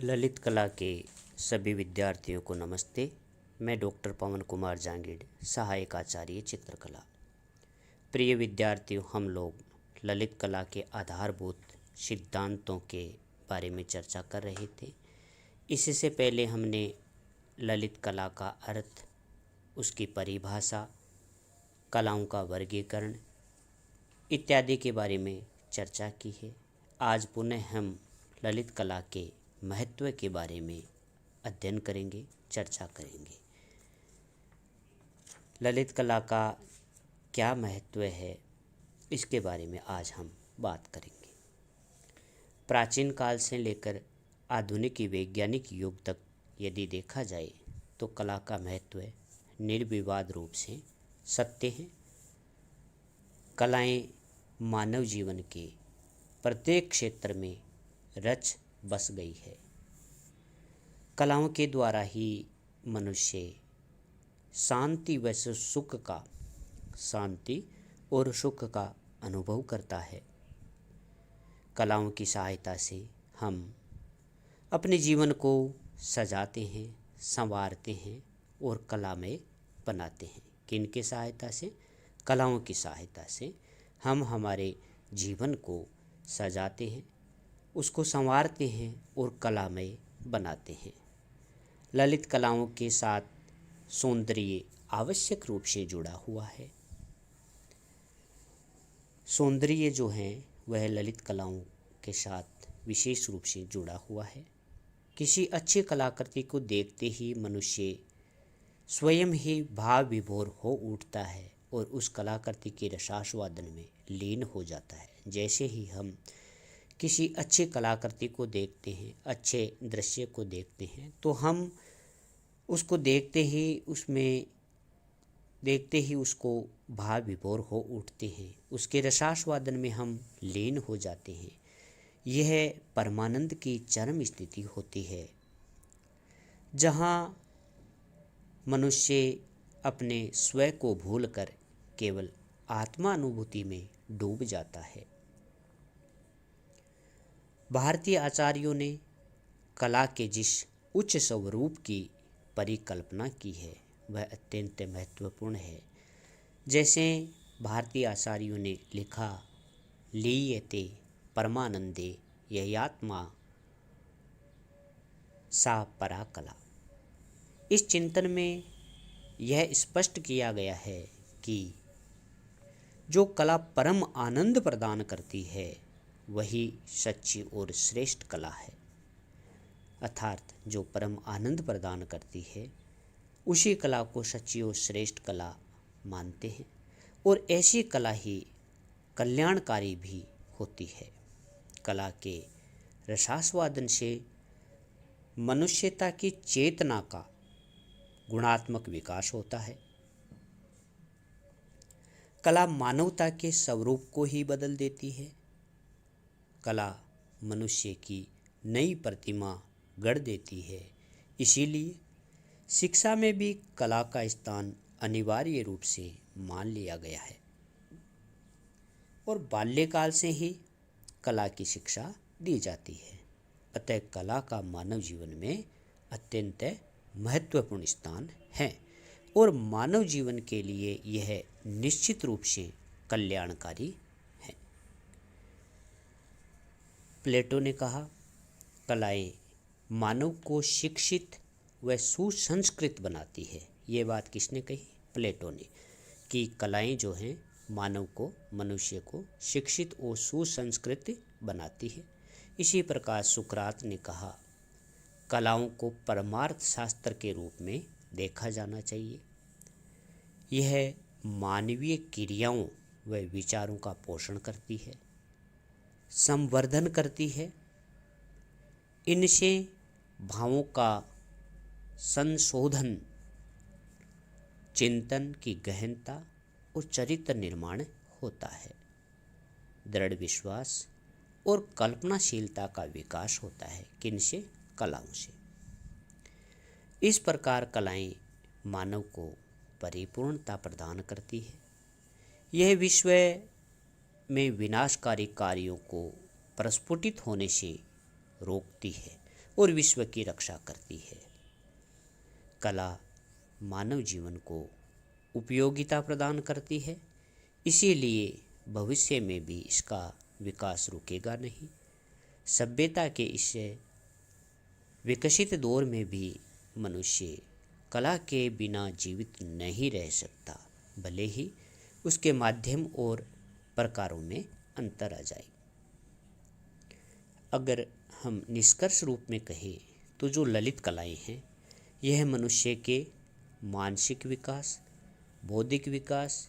ललित कला के सभी विद्यार्थियों को नमस्ते। मैं डॉक्टर पवन कुमार जांगीड़, सहायक आचार्य चित्रकला। प्रिय विद्यार्थियों, हम लोग ललित कला के आधारभूत सिद्धांतों के बारे में चर्चा कर रहे थे। इससे पहले हमने ललित कला का अर्थ, उसकी परिभाषा, कलाओं का वर्गीकरण इत्यादि के बारे में चर्चा की है। आज पुनः हम ललित कला के महत्व के बारे में अध्ययन करेंगे, चर्चा करेंगे। ललित कला का क्या महत्व है, इसके बारे में आज हम बात करेंगे। प्राचीन काल से लेकर आधुनिक वैज्ञानिक युग तक यदि देखा जाए तो कला का महत्व निर्विवाद रूप से सत्य है। कलाएं मानव जीवन के प्रत्येक क्षेत्र में रच बस गई है। कलाओं के द्वारा ही मनुष्य शांति और सुख का अनुभव करता है। कलाओं की सहायता से हम अपने जीवन को सजाते हैं, संवारते हैं और कलामय बनाते हैं। किनके सहायता से? कलाओं की सहायता से हम हमारे जीवन को सजाते हैं, उसको संवारते हैं और कलामय बनाते हैं। ललित कलाओं के साथ सौंदर्य आवश्यक रूप से जुड़ा हुआ है। सौंदर्य जो है वह ललित कलाओं के साथ विशेष रूप से जुड़ा हुआ है। किसी अच्छे कलाकृति को देखते ही मनुष्य स्वयं ही भाव विभोर हो उठता है और उस कलाकृति के रसास्वादन में लीन हो जाता है। जैसे ही हम किसी अच्छे कलाकृति को देखते हैं, अच्छे दृश्य को देखते हैं, तो हम उसको देखते ही उसको भाव विभोर हो उठते हैं, उसके रसास्वादन में हम लीन हो जाते हैं। यह परमानंद की चरम स्थिति होती है, जहाँ मनुष्य अपने स्वयं को भूलकर केवल आत्मा अनुभूति में डूब जाता है। भारतीय आचार्यों ने कला के जिस उच्च स्वरूप की परिकल्पना की है वह अत्यंत महत्वपूर्ण है। जैसे भारतीय आचार्यों ने लिखा, लीयते परमानंदे ययात्मा सा परा कला। इस चिंतन में यह स्पष्ट किया गया है कि जो कला परम आनंद प्रदान करती है वही सच्ची और श्रेष्ठ कला है। अर्थात जो परम आनंद प्रदान करती है उसी कला को सच्ची और श्रेष्ठ कला मानते हैं, और ऐसी कला ही कल्याणकारी भी होती है। कला के रसास्वादन से मनुष्यता की चेतना का गुणात्मक विकास होता है। कला मानवता के स्वरूप को ही बदल देती है। कला मनुष्य की नई प्रतिमा गढ़ देती है। इसीलिए शिक्षा में भी कला का स्थान अनिवार्य रूप से मान लिया गया है और बाल्यकाल से ही कला की शिक्षा दी जाती है। अतः कला का मानव जीवन में अत्यंत महत्वपूर्ण स्थान है और मानव जीवन के लिए यह निश्चित रूप से कल्याणकारी है। प्लेटो ने कहा, कलाएं मानव को शिक्षित व सुसंस्कृत बनाती है। ये बात किसने कही? प्लेटो ने, कि कलाएं जो हैं मनुष्य को शिक्षित और सुसंस्कृत बनाती है। इसी प्रकार सुकरात ने कहा, कलाओं को परमार्थ शास्त्र के रूप में देखा जाना चाहिए। यह मानवीय क्रियाओं व विचारों का पोषण करती है, संवर्धन करती है। इनसे भावों का संशोधन, चिंतन की गहनता और चरित्र निर्माण होता है। दृढ़ विश्वास और कल्पनाशीलता का विकास होता है। किनसे? कलाओं से। इस प्रकार कलाएं मानव को परिपूर्णता प्रदान करती है। यह विश्व में विनाशकारी कार्यों को प्रस्फुटित होने से रोकती है और विश्व की रक्षा करती है। कला मानव जीवन को उपयोगिता प्रदान करती है, इसीलिए भविष्य में भी इसका विकास रुकेगा नहीं। सभ्यता के इस विकसित दौर में भी मनुष्य कला के बिना जीवित नहीं रह सकता, भले ही उसके माध्यम और प्रकारों में अंतर आ जाए। अगर हम निष्कर्ष रूप में कहें तो जो ललित कलाएं हैं, यह मनुष्य के मानसिक विकास, बौद्धिक विकास,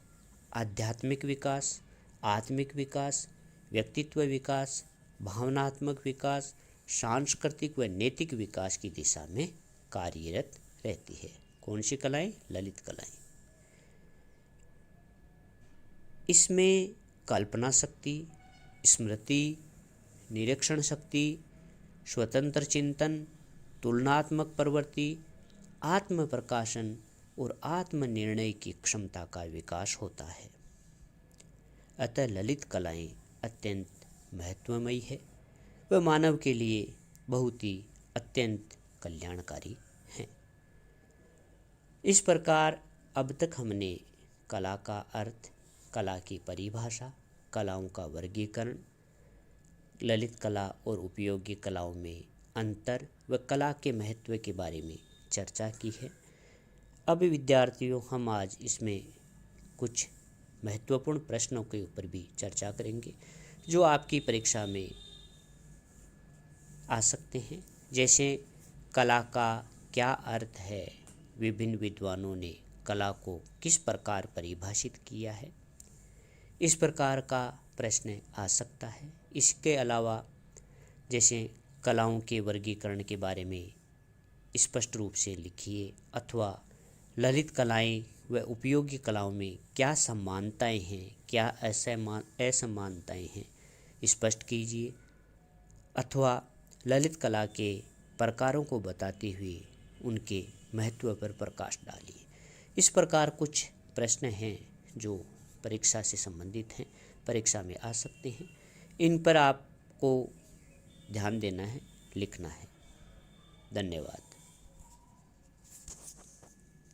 आध्यात्मिक विकास, आत्मिक विकास, व्यक्तित्व विकास, भावनात्मक विकास, सांस्कृतिक व नैतिक विकास की दिशा में कार्यरत रहती है। कौन सी कलाएं? ललित कलाएं। इसमें कल्पना शक्ति, स्मृति, निरीक्षण शक्ति, स्वतंत्र चिंतन, तुलनात्मक प्रवृत्ति, आत्म प्रकाशन और आत्मनिर्णय की क्षमता का विकास होता है। अतः ललित कलाएं अत्यंत महत्वमयी है व मानव के लिए बहुत ही अत्यंत कल्याणकारी हैं। इस प्रकार अब तक हमने कला का अर्थ, कला की परिभाषा, कलाओं का वर्गीकरण, ललित कला और उपयोगी कलाओं में अंतर व कला के महत्व के बारे में चर्चा की है। अब विद्यार्थियों, हम आज इसमें कुछ महत्वपूर्ण प्रश्नों के ऊपर भी चर्चा करेंगे जो आपकी परीक्षा में आ सकते हैं। जैसे कला का क्या अर्थ है, विभिन्न विद्वानों ने कला को किस प्रकार परिभाषित किया है, इस प्रकार का प्रश्न आ सकता है। इसके अलावा जैसे कलाओं के वर्गीकरण के बारे में स्पष्ट रूप से लिखिए, अथवा ललित कलाएं व उपयोगी कलाओं में क्या समानताएं हैं, क्या असमानताएं हैं, स्पष्ट कीजिए, अथवा ललित कला के प्रकारों को बताते हुए उनके महत्व पर प्रकाश डालिए। इस प्रकार कुछ प्रश्न हैं जो परीक्षा से संबंधित हैं, परीक्षा में आ सकते हैं। इन पर आपको ध्यान देना है, लिखना है। धन्यवाद।